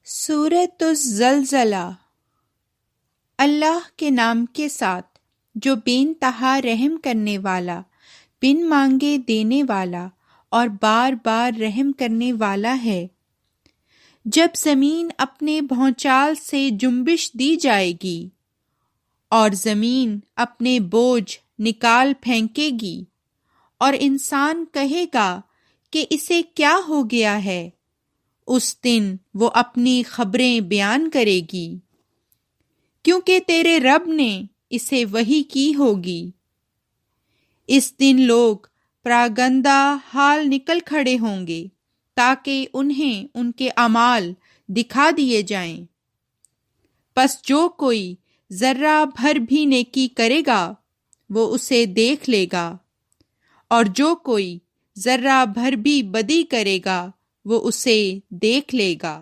سورۃ الزلزلہ۔ اللہ کے نام کے ساتھ جو بے انتہا رحم کرنے والا، بن مانگے دینے والا اور بار بار رحم کرنے والا ہے۔ جب زمین اپنے بھونچال سے جنبش دی جائے گی اور زمین اپنے بوجھ نکال پھینکے گی اور انسان کہے گا کہ اسے کیا ہو گیا ہے، اس دن وہ اپنی خبریں بیان کرے گی، کیونکہ تیرے رب نے اسے وحی کی ہوگی۔ اس دن لوگ پراگندہ حال نکل کھڑے ہوں گے تاکہ انہیں ان کے اعمال دکھا دیے جائیں۔ پس جو کوئی ذرہ بھر بھی نیکی کرے گا وہ اسے دیکھ لے گا، اور جو کوئی ذرہ بھر بھی بدی کرے گا وہ اسے دیکھ لے گا۔